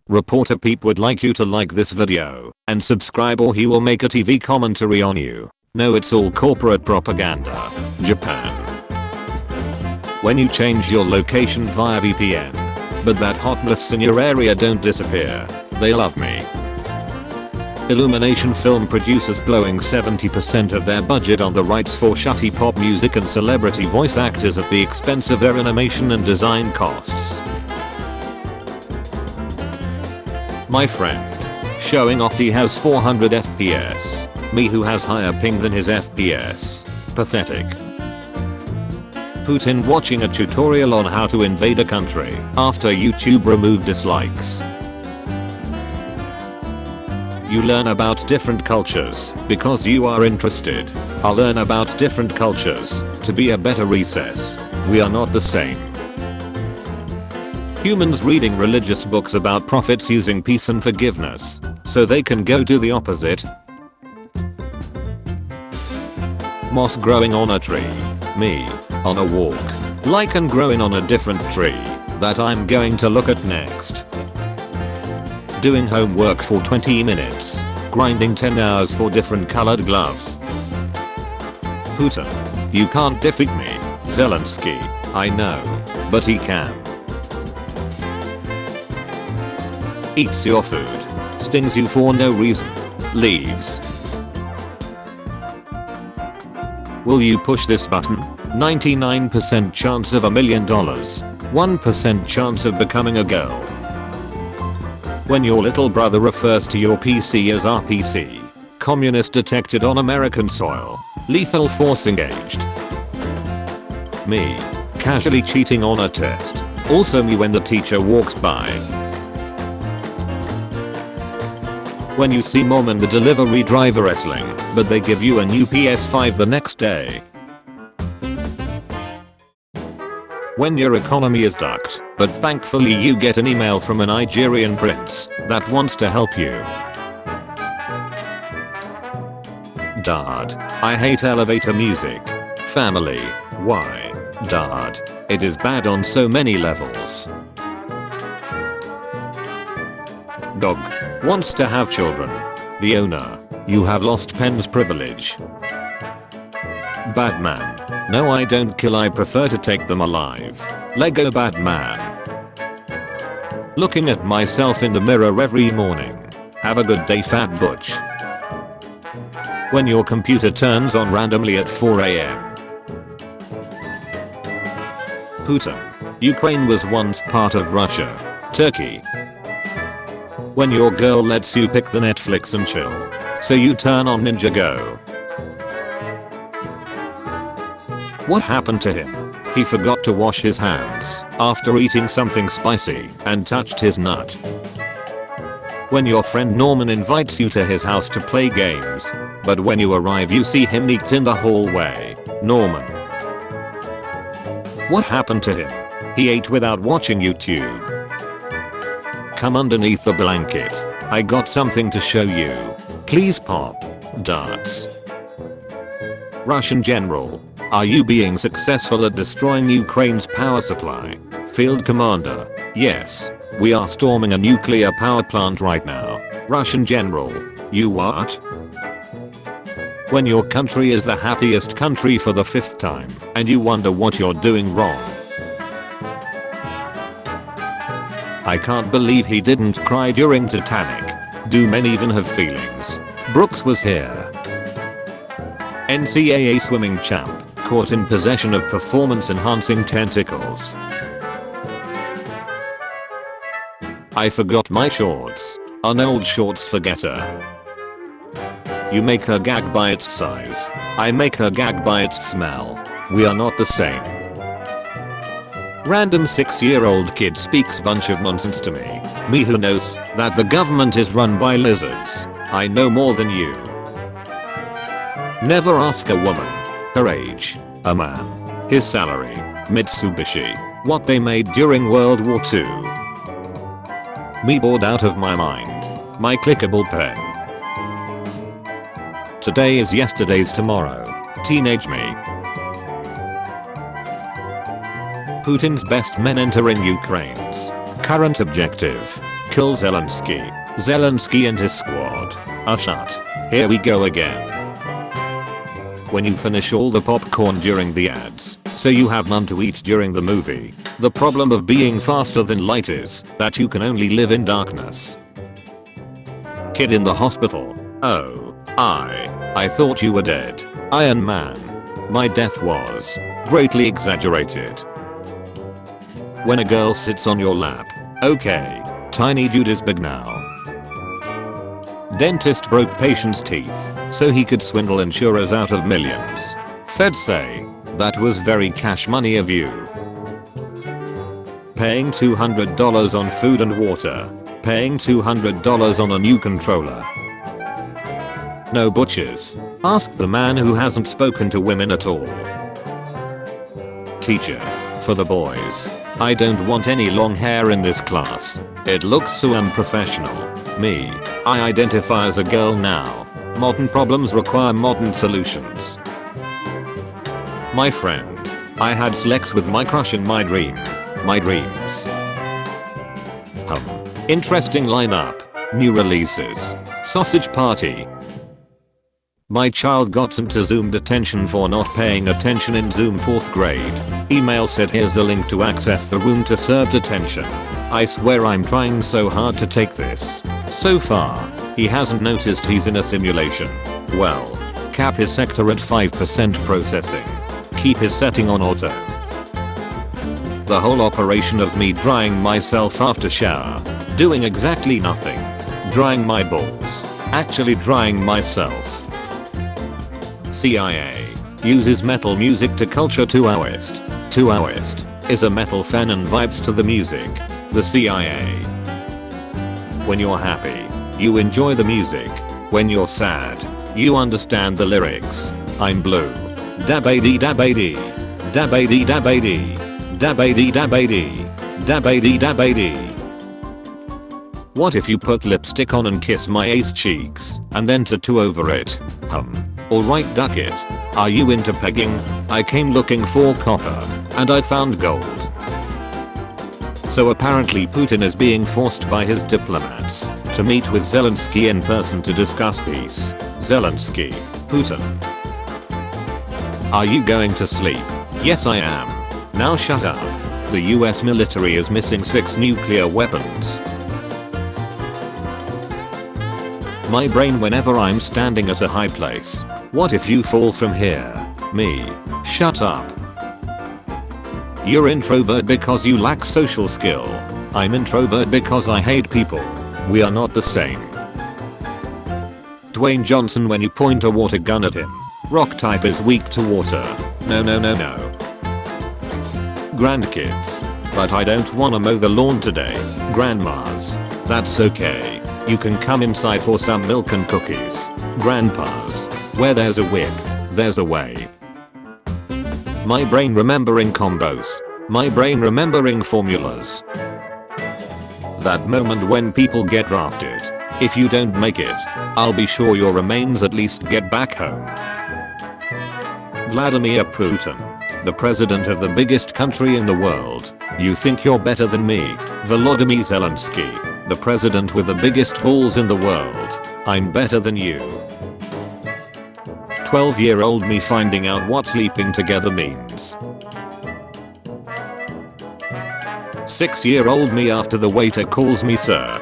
Reporter Peep would like you to like this video and subscribe or he will make a TV commentary on you. No, it's all corporate propaganda. Japan. When you change your location via VPN, but that hot myths in your area don't disappear. They love me. Illumination film producers blowing 70% of their budget on the rights for shutty pop music and celebrity voice actors at the expense of their animation and design costs. My friend. Showing off he has 400 FPS. Me who has higher ping than his FPS. Pathetic. Putin watching a tutorial on how to invade a country after YouTube removed dislikes. You learn about different cultures because you are interested. I'll learn about different cultures to be a better recess. We are not the same. Humans reading religious books about prophets using peace and forgiveness so they can go do the opposite. Moss growing on a tree. Me. On a walk. Lichen growing on a different tree that I'm going to look at next. Doing homework for 20 minutes. Grinding 10 hours for different colored gloves. Putin. You can't defeat me. Zelensky. I know. But he can. Eats your food. Stings you for no reason. Leaves. Will you push this button? 99% chance of $1 million. 1% chance of becoming a girl. When your little brother refers to your PC as RPC. Communist detected on American soil. Lethal force engaged. Me. Casually cheating on a test. Also me when the teacher walks by. When you see mom and the delivery driver wrestling, but they give you a new PS5 the next day. When your economy is ducked, but thankfully you get an email from a Nigerian prince that wants to help you. Dad. I hate elevator music. Family. Why? Dad. It is bad on so many levels. Dog. Wants to have children. The owner. You have lost Penn's privilege. Batman. No, I don't kill, I prefer to take them alive. Lego Batman. Looking at myself in the mirror every morning. Have a good day, fat butch. When your computer turns on randomly at 4 AM. Putin. Ukraine was once part of Russia. Turkey. When your girl lets you pick the Netflix and chill. So you turn on Ninjago. What happened to him? He forgot to wash his hands after eating something spicy and touched his nut. When your friend Norman invites you to his house to play games, but when you arrive you see him neaked in the hallway. Norman. What happened to him? He ate without watching YouTube. Come underneath the blanket. I got something to show you. Please pop. Darts. Russian general. Are you being successful at destroying Ukraine's power supply? Field commander. Yes. We are storming a nuclear power plant right now. Russian general. You what? When your country is the happiest country for the 5th time and you wonder what you're doing wrong. I can't believe he didn't cry during Titanic. Do men even have feelings? Brooks was here. NCAA swimming champ caught in possession of performance enhancing tentacles. I forgot my shorts. An old shorts forgetter. You make her gag by its size. I make her gag by its smell. We are not the same. Random 6-year-old kid speaks bunch of nonsense to me. Me who knows that the government is run by lizards. I know more than you. Never ask a woman her age, a man his salary, Mitsubishi, what they made during World War II. Me bored out of my mind. My clickable pen. Today is yesterday's tomorrow. Teenage me. Putin's best men entering Ukraine's current objective. kill Zelensky. Zelensky and his squad. Shut. Here we go again. When you finish all the popcorn during the ads, so you have none to eat during the movie. The problem of being faster than light is that you can only live in darkness. Kid in the hospital. Oh, I thought you were dead. Iron Man. My death was greatly exaggerated. When a girl sits on your lap. Okay, tiny dude is big now. Dentist broke patient's teeth so he could swindle insurers out of millions. Feds say that was very cash money of you. Paying $200 on food and water. Paying $200 on a new controller. No butchers. Ask the man who hasn't spoken to women at all. Teacher. For the boys. I don't want any long hair in this class. It looks so unprofessional. Me. I identify as a girl now. Modern problems require modern solutions. My friend. I had sex with my crush in my dream. My dreams. Interesting lineup. New releases. Sausage Party. My child got sent to Zoom detention for not paying attention in Zoom 4th grade. Email said here's a link to access the room to serve detention. I swear I'm trying so hard to take this. So far, he hasn't noticed he's in a simulation. Well, cap his sector at 5% processing. Keep his setting on auto. The whole operation of me drying myself after shower. Doing exactly nothing. Drying my balls. Actually drying myself. CIA uses metal music to culture Taoist. Taoist is a metal fan and vibes to the music. The CIA. When you're happy, you enjoy the music. When you're sad, you understand the lyrics. I'm blue. Dabady dabady. Dabady dabady. Dabady dabady. Dabady dabady. What if you put lipstick on and kiss my ace cheeks and then tattoo over it? Alright, duck it. Are you into pegging? I came looking for copper and I found gold. So apparently Putin is being forced by his diplomats to meet with Zelensky in person to discuss peace. Zelensky. Putin. Are you going to sleep? Yes I am. Now shut up. The US military is missing 6 nuclear weapons. My brain whenever I'm standing at a high place. What if you fall from here? Me. Shut up. You're introvert because you lack social skill. I'm introvert because I hate people. We are not the same. Dwayne Johnson when you point a water gun at him. Rock type is weak to water. No. Grandkids. But I don't wanna mow the lawn today. Grandmas. That's okay. You can come inside for some milk and cookies. Grandpas. Where there's a whip, there's a way. My brain remembering combos. My brain remembering formulas. That moment when people get drafted. If you don't make it, I'll be sure your remains at least get back home. Vladimir Putin. The president of the biggest country in the world. You think you're better than me. Volodymyr Zelensky. The president with the biggest balls in the world. I'm better than you. 12-year-old me finding out what sleeping together means. 6-year-old me after the waiter calls me sir.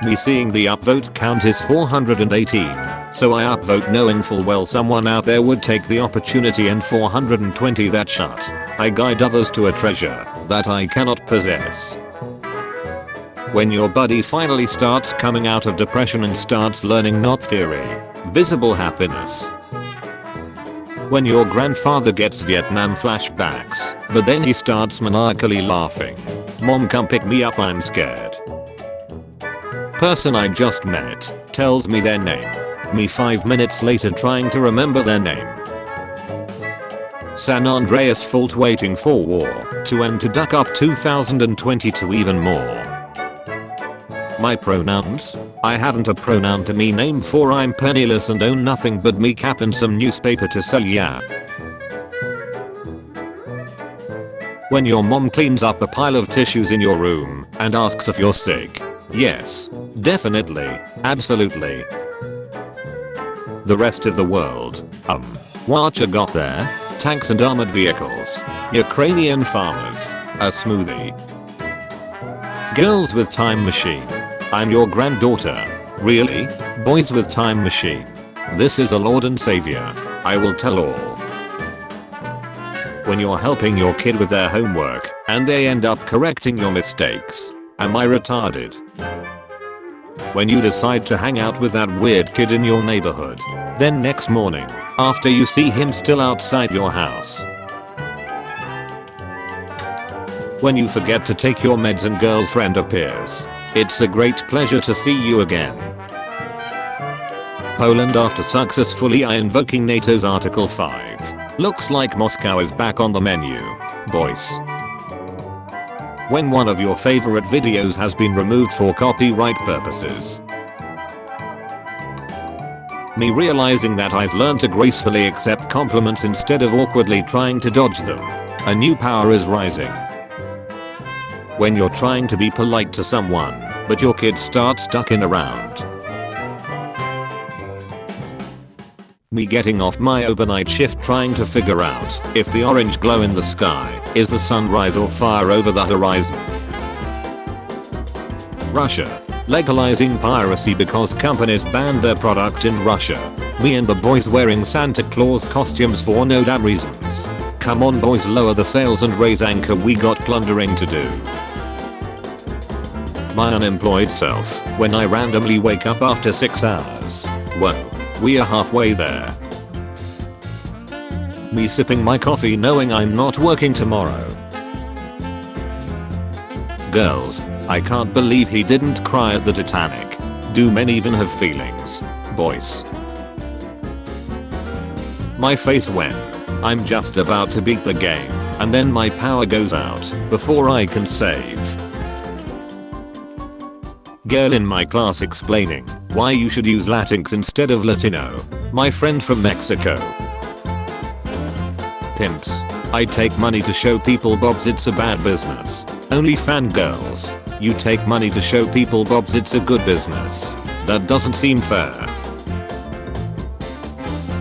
Me seeing the upvote count is 418, so I upvote knowing full well someone out there would take the opportunity and 420 that shut. I guide others to a treasure that I cannot possess. When your buddy finally starts coming out of depression and starts learning not theory, visible happiness. When your grandfather gets Vietnam flashbacks, but then he starts maniacally laughing. Mom come pick me up, I'm scared. Person I just met tells me their name. Me 5 minutes later trying to remember their name. San Andreas fault waiting for war to end to duck up 2022 even more. My pronouns? I haven't a pronoun to me name for I'm penniless and own nothing but me cap and some newspaper to sell, yeah. When your mom cleans up the pile of tissues in your room and asks if you're sick. Yes. Definitely. Absolutely. The rest of the world. What you got there? Tanks and armored vehicles. Ukrainian farmers. A smoothie. Girls with time machine. I'm your granddaughter. Really? Boys with time machine. This is a Lord and Savior. I will tell all. When you're helping your kid with their homework and they end up correcting your mistakes. Am I retarded? When you decide to hang out with that weird kid in your neighborhood. Then next morning, after you see him still outside your house. When you forget to take your meds and girlfriend appears. It's a great pleasure to see you again. Poland after successfully invoking NATO's Article 5. Looks like Moscow is back on the menu. Boys. When one of your favorite videos has been removed for copyright purposes. Me realizing that I've learned to gracefully accept compliments instead of awkwardly trying to dodge them. A new power is rising. When you're trying to be polite to someone, but your kid starts ducking around. Me getting off my overnight shift trying to figure out if the orange glow in the sky is the sunrise or fire over the horizon. Russia. Legalizing piracy because companies banned their product in Russia. Me and the boys wearing Santa Claus costumes for no damn reasons. Come on boys, lower the sails and raise anchor, we got plundering to do. My unemployed self, when I randomly wake up after 6 hours. Whoa, we are halfway there. Me sipping my coffee knowing I'm not working tomorrow. Girls, I can't believe he didn't cry at the Titanic. Do men even have feelings? Boys. My face when I'm just about to beat the game, and then my power goes out before I can save. Girl in my class explaining why you should use Latinx instead of Latino. My friend from Mexico. Pimps. I take money to show people Bobs it's a bad business. Only fangirls. You take money to show people Bobs it's a good business. That doesn't seem fair.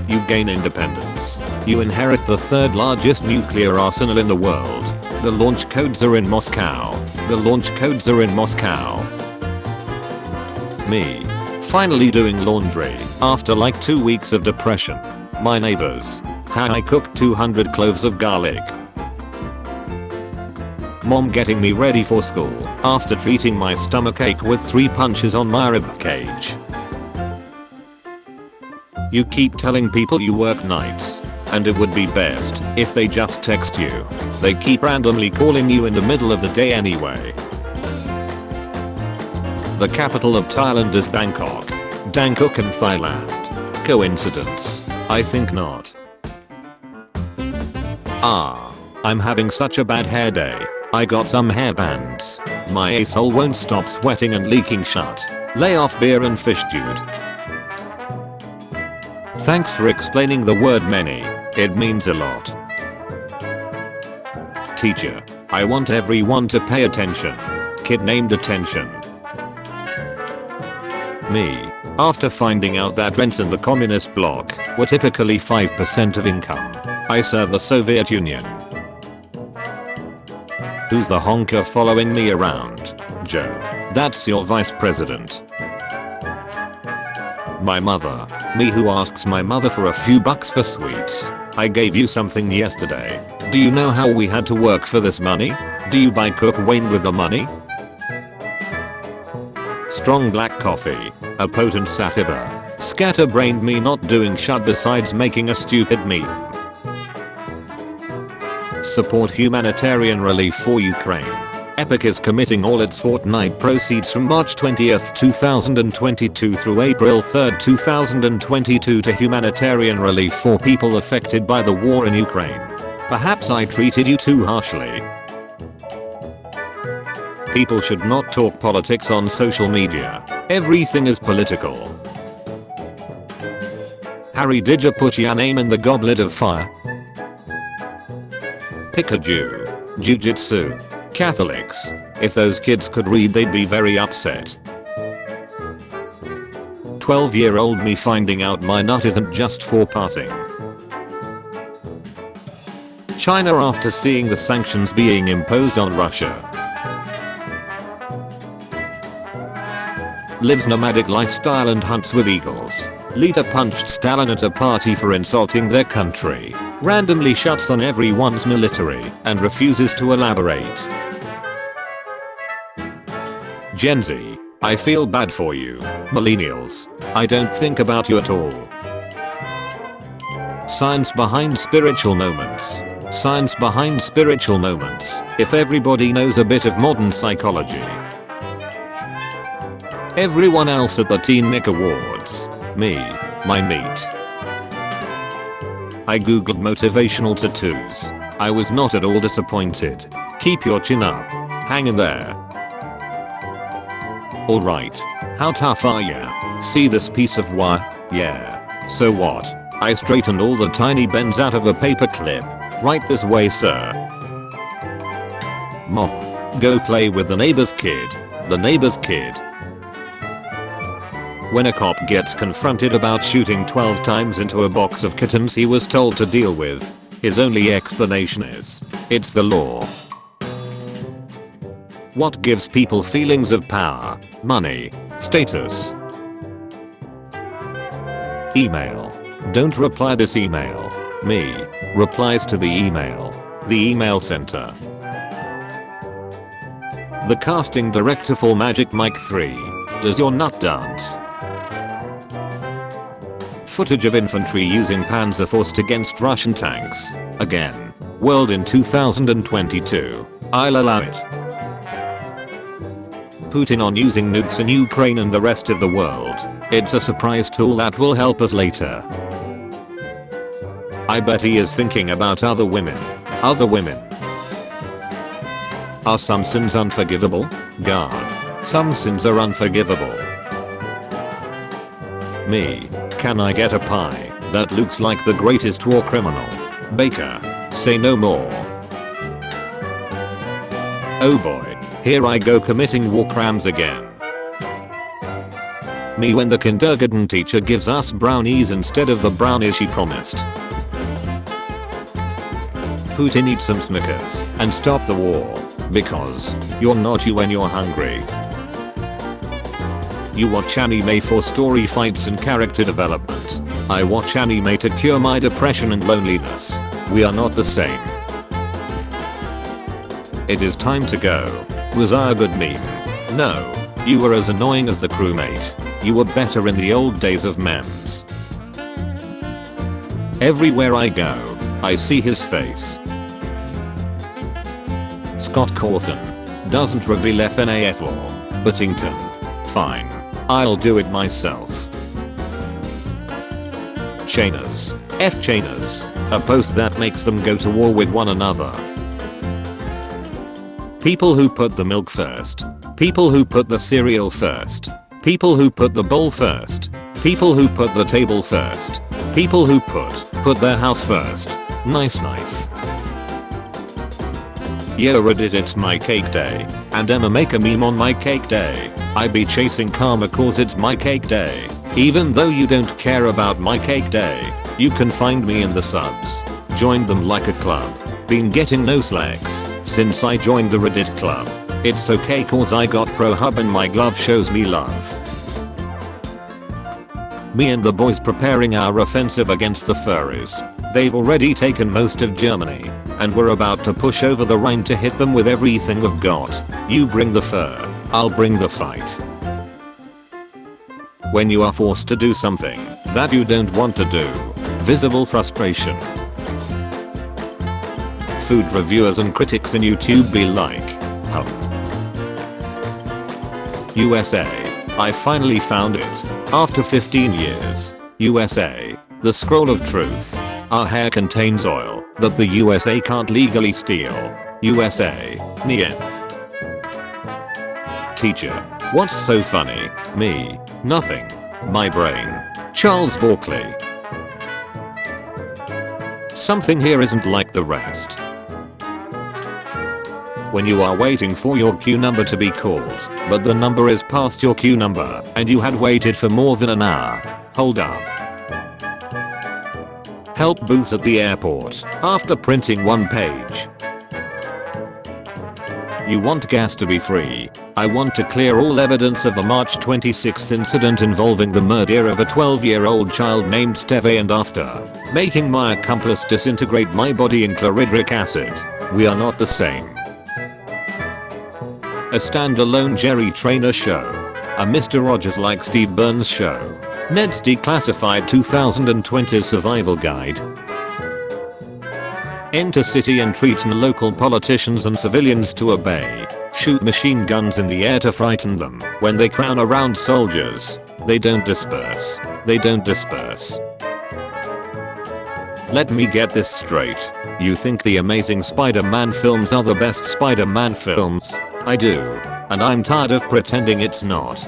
You gain independence. You inherit the third largest nuclear arsenal in the world. The launch codes are in Moscow. The launch codes are in Moscow. Me. Finally doing laundry after like 2 weeks of depression. My neighbors. How I cooked 200 cloves of garlic. Mom getting me ready for school after treating my stomachache with 3 punches on my ribcage. You keep telling people you work nights, and it would be best if they just text you. They keep randomly calling you in the middle of the day anyway. The capital of Thailand is Bangkok. Bangkok in Thailand. Coincidence? I think not. I'm having such a bad hair day. I got some hairbands. My asshole won't stop sweating and leaking shut. Lay off beer and fish, dude. Thanks for explaining the word many. It means a lot. Teacher. I want everyone to pay attention. Kid named Attention. Me. After finding out that rents in the communist bloc were typically 5% of income, I serve the Soviet Union. Who's the honker following me around? Joe. That's your vice president. My mother. Me who asks my mother for a few bucks for sweets. I gave you something yesterday. Do you know how we had to work for this money? Do you buy Cook Wayne with the money? Strong black coffee. A potent sativa. Scatterbrained me not doing shut besides making a stupid meme. Support humanitarian relief for Ukraine. Epic is committing all its Fortnite proceeds from March 20th 2022 through April 3rd 2022 to humanitarian relief for people affected by the war in Ukraine. Perhaps I treated you too harshly. People should not talk politics on social media. Everything is political. Harry, did you put your name in the goblet of fire? Pick a Jew. Jiu-jitsu. Catholics. If those kids could read they'd be very upset. 12-year-old me finding out my nut isn't just for passing. China after seeing the sanctions being imposed on Russia. Lives nomadic lifestyle and hunts with eagles. Leader punched Stalin at a party for insulting their country. Randomly shuts on everyone's military and refuses to elaborate. Gen Z. I feel bad for you. Millennials. I don't think about you at all. Science behind spiritual moments. Science behind spiritual moments. If everybody knows a bit of modern psychology. Everyone else at the Teen Nick Awards. Me. My meat. I googled motivational tattoos. I was not at all disappointed. Keep your chin up. Hang in there. Alright. How tough are ya? See this piece of wire? Yeah. So what? I straightened all the tiny bends out of a paper clip. Right this way, sir. Mom. Go play with the neighbor's kid. The neighbor's kid. When a cop gets confronted about shooting 12 times into a box of kittens he was told to deal with, his only explanation is, it's the law. What gives people feelings of power, money, status? Email. Don't reply this email. Me. Replies to the email. The email center. The casting director for Magic Mike 3. Does your nut dance? Footage of infantry using Panzerfaust against Russian tanks. Again. World in 2022. I'll allow it. Putin on using nukes in Ukraine and the rest of the world. It's a surprise tool that will help us later. I bet he is thinking about other women. Other women. Are some sins unforgivable? God. Some sins are unforgivable. Me. Can I get a pie that looks like the greatest war criminal? Baker. Say no more. Oh boy. Here I go committing war crimes again. Me when the kindergarten teacher gives us brownies instead of the brownies she promised. Putin eat some Snickers and stop the war. Because you're not you when you're hungry. You watch anime for story fights and character development. I watch anime to cure my depression and loneliness. We are not the same. It is time to go. Was I a good meme? No. You were as annoying as the crewmate. You were better in the old days of memes. Everywhere I go, I see his face. Scott Cawthon. Doesn't reveal FNAF or Buttington. Fine. I'll do it myself. Chainers. F chainers. A post that makes them go to war with one another. People who put the milk first. People who put the cereal first. People who put the bowl first. People who put the table first. People who put their house first. Nice knife. Yo Reddit, it's my cake day. And Emma make a meme on my cake day. I be chasing karma cause it's my cake day. Even though you don't care about my cake day, you can find me in the subs. Joined them like a club. Been getting no slacks since I joined the Reddit club. It's okay cause I got pro hub and my glove shows me love. Me and the boys preparing our offensive against the furries. They've already taken most of Germany, and we're about to push over the Rhine to hit them with everything we've got. You bring the fur, I'll bring the fight. When you are forced to do something that you don't want to do. Visible frustration. Food reviewers and critics in YouTube be like, huh? USA. I finally found it. After 15 years. USA. The scroll of truth. Our hair contains oil that the USA can't legally steal. USA. Nia. Teacher. What's so funny? Me. Nothing. My brain. Charles Borkley. Something here isn't like the rest. When you are waiting for your queue number to be called, but the number is past your queue number and you had waited for more than an hour. Hold up. Help booths at the airport after printing one page. You want gas to be free. I want to clear all evidence of the March 26th incident involving the murder of a 12-year-old child named Steve, and after making my accomplice disintegrate my body in chlorhydric acid. We are not the same. A standalone Jerry Trainer show. A Mr. Rogers like Steve Burns show. Ned's Declassified 2020 Survival Guide. Enter city and threaten local politicians and civilians to obey. Shoot machine guns in the air to frighten them. When they crowd around soldiers, they don't disperse. They don't disperse. Let me get this straight. You think the Amazing Spider-Man films are the best Spider-Man films? I do. And I'm tired of pretending it's not.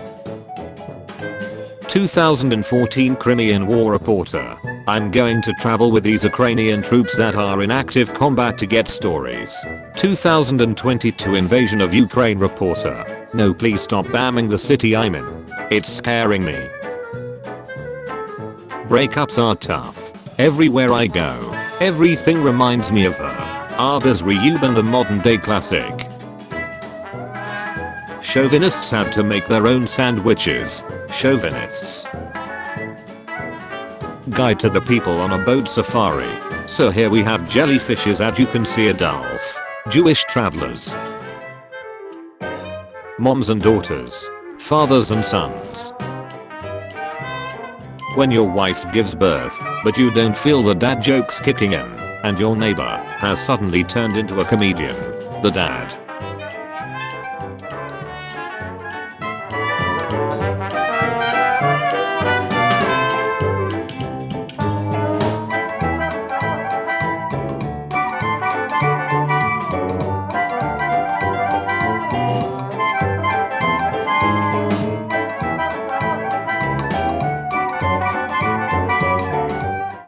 2014 Crimean War reporter. I'm going to travel with these Ukrainian troops that are in active combat to get stories. 2022 Invasion of Ukraine reporter. No, please stop bombing the city I'm in. It's scaring me. Breakups are tough. Everywhere I go, everything reminds me of her. Arbors Reubin, a modern day classic. Chauvinists have to make their own sandwiches. Chauvinists. Guide to the people on a boat safari. So here we have jellyfishes as you can see, Adolf. Jewish travelers. Moms and daughters. Fathers and sons. When your wife gives birth, but you don't feel the dad jokes kicking in, and your neighbor has suddenly turned into a comedian. The dad